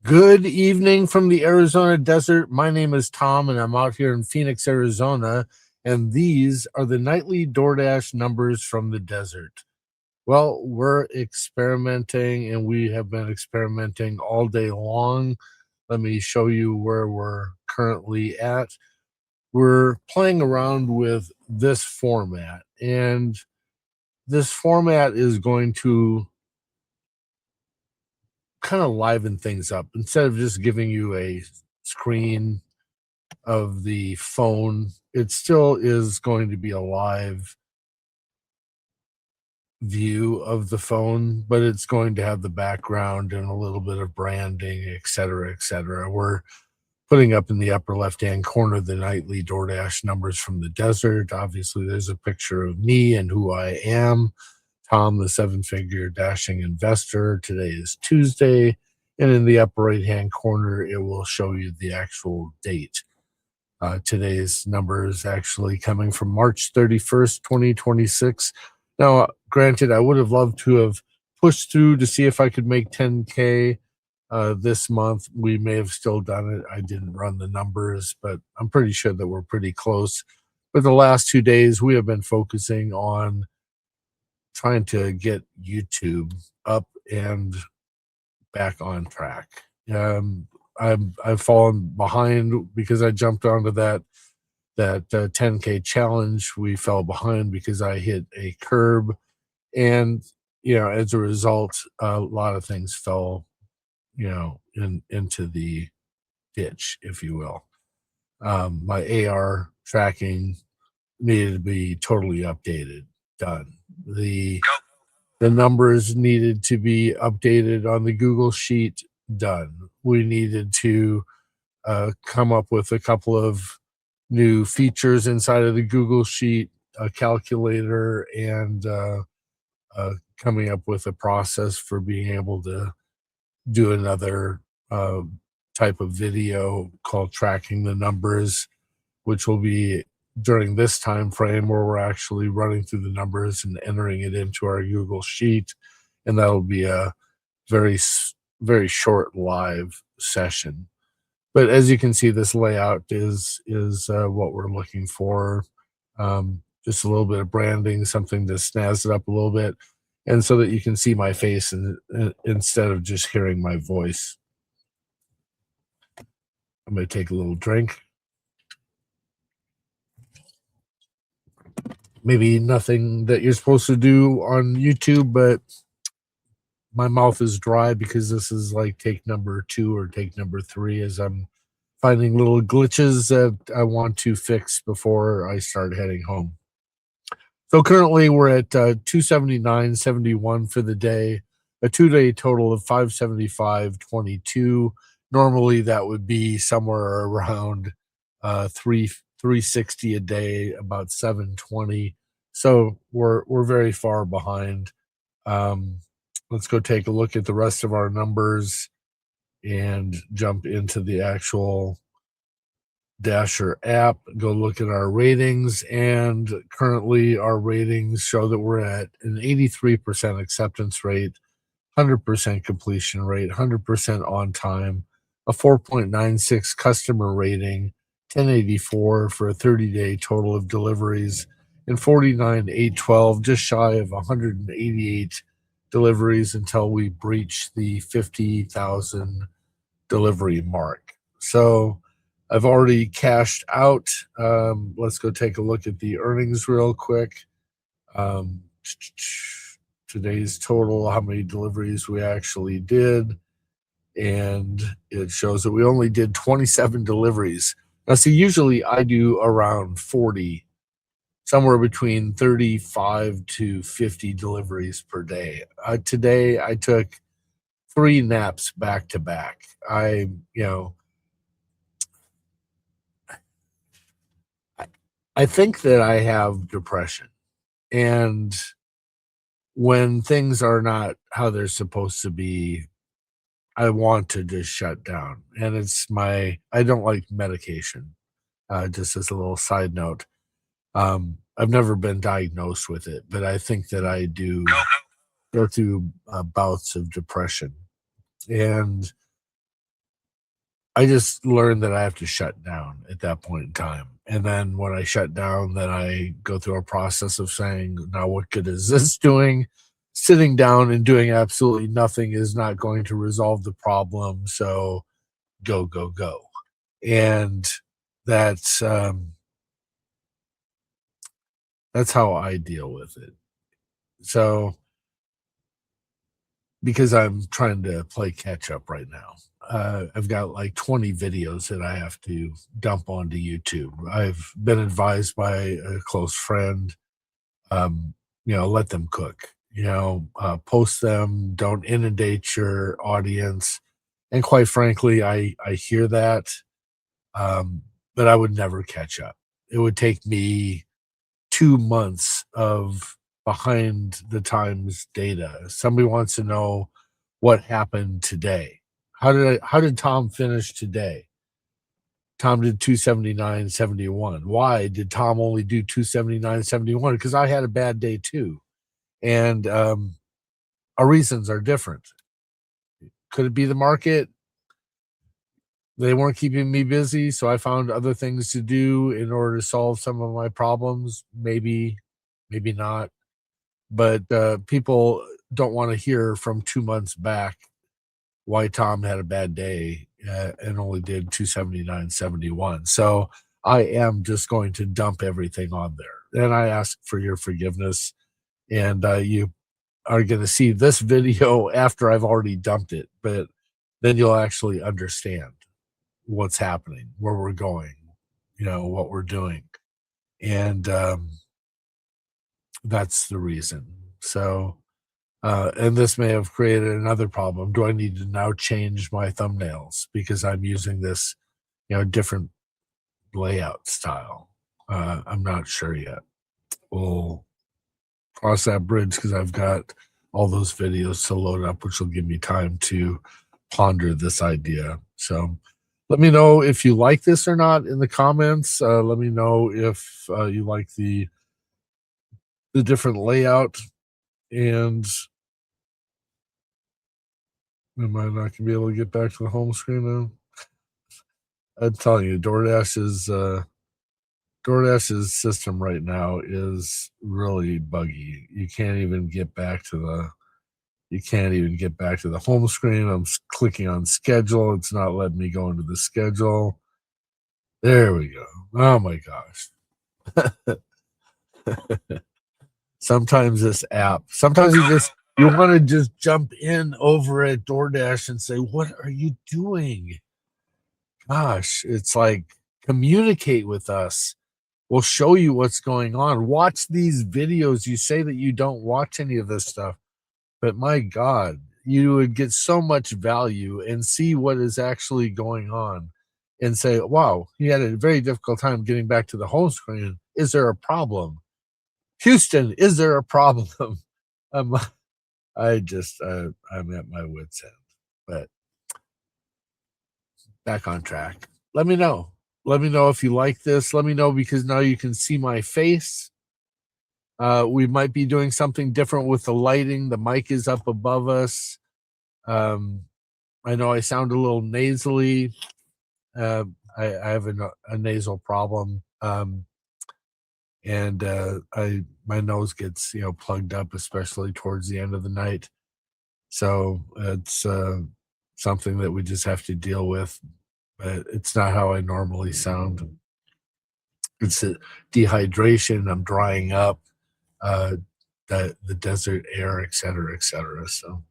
Good evening from the Arizona desert. My name is Tom, and I'm out here in Phoenix, Arizona. And these are the nightly DoorDash numbers from the desert. Well, we're experimenting, and we have been experimenting all day long. Let me show you where we're currently at. We're playing around with this format, and this format is going to kind of liven things up instead of just giving you a screen of the phone. It still is going to be a live view of the phone, but it's going to have the background and a little bit of branding, et cetera, et cetera. We're putting up in the upper left hand corner the nightly DoorDash numbers from the desert. Obviously, there's a picture of me and who I am. Tom, the seven figure dashing investor. Today is Tuesday. And in the upper right hand corner, it will show you the actual date. Today's number is actually coming from March 31st, 2026. Now, granted, I would have loved to have pushed through to see if I could make 10K this month. We may have still done it. I didn't run the numbers, but I'm pretty sure that we're pretty close. But the last 2 days, we have been focusing on trying to get YouTube up and back on track. Um, I've fallen behind because I jumped onto that 10K challenge. We fell behind because I hit a curb, and as a result, a lot of things fell, into the ditch, if you will. My AR tracking needed to be totally updated. Done. The numbers needed to be updated on the Google Sheet. Done. We needed to come up with a couple of new features inside of the Google Sheet, a calculator, and coming up with a process for being able to do another uh, type of video called tracking the numbers, which will be during this time frame where we're actually running through the numbers and entering it into our Google Sheet, and that'll be a very very short live session. But as you can see, this layout is what we're looking for. Just a little bit of branding, something to snazz it up a little bit, and so that you can see my face instead of just hearing my voice. I'm going to take a little drink. Maybe nothing that you're supposed to do on YouTube, but my mouth is dry because this is like take number 2 or take number 3, as I'm finding little glitches that I want to fix before I start heading home. So currently we're at 279.71 for the day, a 2-day total of 575.22. Normally that would be somewhere around 360 a day, about 720. So we're very far behind. Let's go take a look at the rest of our numbers and jump into the actual Dasher app, go look at our ratings, and currently our ratings show that we're at an 83% acceptance rate, 100% completion rate, 100% on time, a 4.96 customer rating, 1084 for a 30-day total of deliveries, and 49,812, just shy of 188 deliveries until we breach the 50,000 delivery mark. So I've already cashed out. Let's go take a look at the earnings real quick. Um, Today's total, how many deliveries we actually did. And it shows that we only did 27 deliveries. Now, see, usually I do around 40, somewhere between 35 to 50 deliveries per day. Today, I took 3 naps back to back. I think that I have depression, and when things are not how they're supposed to be, I want to just shut down. And I don't like medication. Just as a little side note, I've never been diagnosed with it, but I think that I do go through bouts of depression. And I just learned that I have to shut down at that point in time. And then when I shut down, then I go through a process of saying, now what good is this doing? Sitting down and doing absolutely nothing is not going to resolve the problem. So go, go, go. And that's that's how I deal with it. So because I'm trying to play catch up right now. I've got like 20 videos that I have to dump onto YouTube. I've been advised by a close friend, um, let them cook, post them, don't inundate your audience. And quite frankly, I hear that, um, but I would never catch up. It would take me 2 months of behind the times data. Somebody wants to know what happened today. How did Tom finish today? Tom did 279.71. Why did Tom only do 279.71? Because I had a bad day too. And our reasons are different. Could it be the market? They weren't keeping me busy, so I found other things to do in order to solve some of my problems. Maybe, maybe not. But people don't want to hear from 2 months back why Tom had a bad day and only did 279.71. So I am just going to dump everything on there. And I ask for your forgiveness. And you are going to see this video after I've already dumped it, but then you'll actually understand what's happening, where we're going, what we're doing. And that's the reason. So, and this may have created another problem. Do I need to now change my thumbnails because I'm using this, different layout style? I'm not sure yet. We'll cross that bridge because I've got all those videos to load up, which will give me time to ponder this idea. So let me know if you like this or not in the comments. Let me know if you like the different layout. And am I not going to be able to get back to the home screen now? I'm telling you, DoorDash's system right now is really buggy. You can't even get back to the home screen. I'm clicking on schedule. It's not letting me go into the schedule. There we go. Oh my gosh. Sometimes you want to just jump in over at DoorDash and say, "What are you doing?" Gosh, it's like, communicate with us. We'll show you what's going on. Watch these videos. You say that you don't watch any of this stuff, but my God, you would get so much value and see what is actually going on and say, wow, he had a very difficult time getting back to the home screen. Is there a problem? Houston, is there a problem? Um, I'm at my wit's end, but back on track. Let me know. Let me know if you like this. Let me know because now you can see my face. We might be doing something different with the lighting. The mic is up above us. I know I sound a little nasally. I have a nasal problem. And my nose gets plugged up, especially towards the end of the night. So it's something that we just have to deal with. But it's not how I normally sound. It's a dehydration. I'm drying up. The desert air, et cetera, et cetera. So,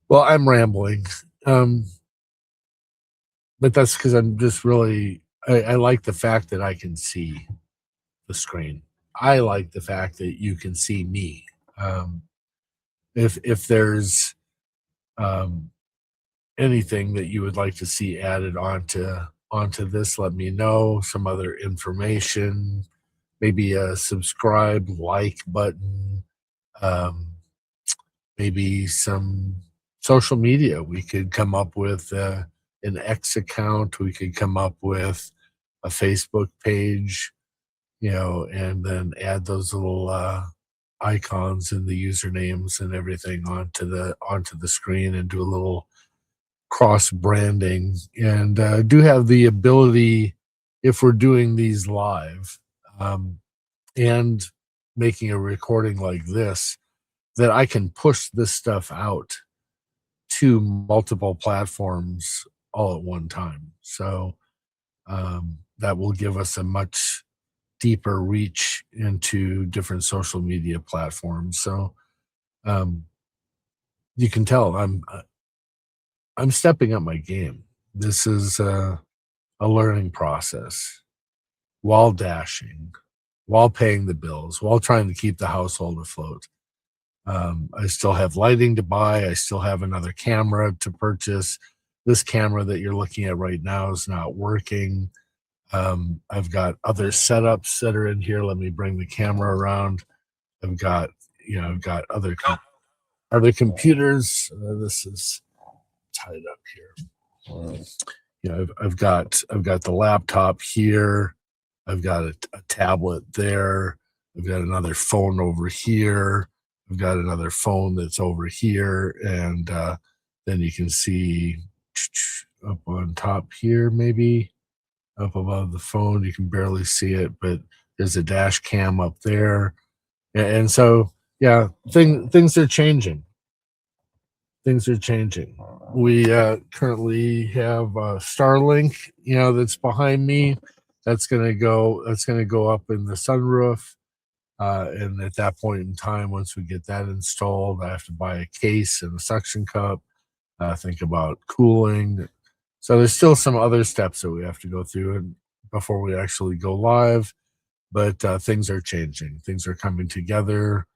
well, I'm rambling, but that's because I'm just really I like the fact that I can see the screen. I like the fact that you can see me. If there's um, anything that you would like to see added onto this, let me know. Some other information, maybe a subscribe, like button, um, maybe some social media. We could come up with an X account. We could come up with a Facebook page, and then add those little icons and the usernames and everything onto the screen and do a little cross branding, and do have the ability, if we're doing these live, um, and making a recording like this, that I can push this stuff out to multiple platforms all at one time. So that will give us a much deeper reach into different social media platforms. So um, you can tell I'm stepping up my game. This is a learning process while dashing, while paying the bills, while trying to keep the household afloat. I still have lighting to buy. I still have another camera to purchase. This camera that you're looking at right now is not working. I've got other setups that are in here. Let me bring the camera around. I've got, I've got other computers. This is tied up here. I've got the laptop here. I've got a tablet there. I've got another phone over here. I've got another phone that's over here, and then you can see up on top here, maybe up above the phone. You can barely see it, but there's a dash cam up there, and so yeah, things are changing. Things are changing. We currently have Starlink, that's behind me. That's gonna go up in the sunroof. And at that point in time, once we get that installed, I have to buy a case and a suction cup. Think about cooling. So there's still some other steps that we have to go through and before we actually go live. But things are changing. Things are coming together.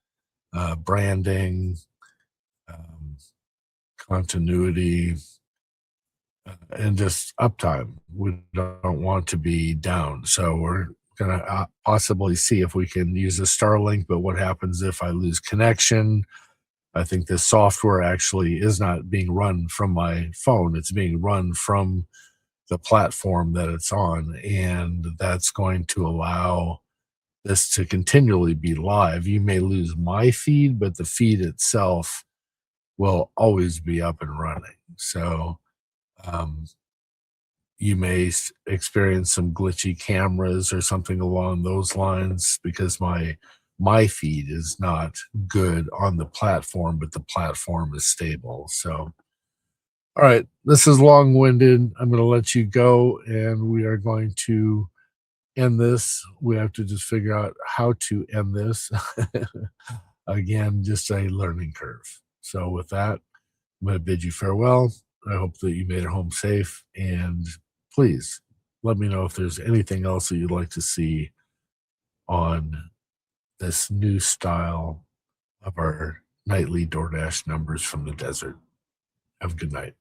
Branding, um, continuity, and just uptime. We don't want to be down. So we're going to possibly see if we can use a Starlink, but what happens if I lose connection? I think this software actually is not being run from my phone. It's being run from the platform that it's on. And that's going to allow this to continually be live. You may lose my feed, but the feed itself will always be up and running. So, um, you may experience some glitchy cameras or something along those lines because my feed is not good on the platform, but the platform is stable. So, all right, this is long-winded. I'm going to let you go, and we are going to end this. We have to just figure out how to end this. Again, just a learning curve. So, with that, I'm going to bid you farewell. I hope that you made it home safe. And please let me know if there's anything else that you'd like to see on this new style of our nightly DoorDash numbers from the desert. Have a good night.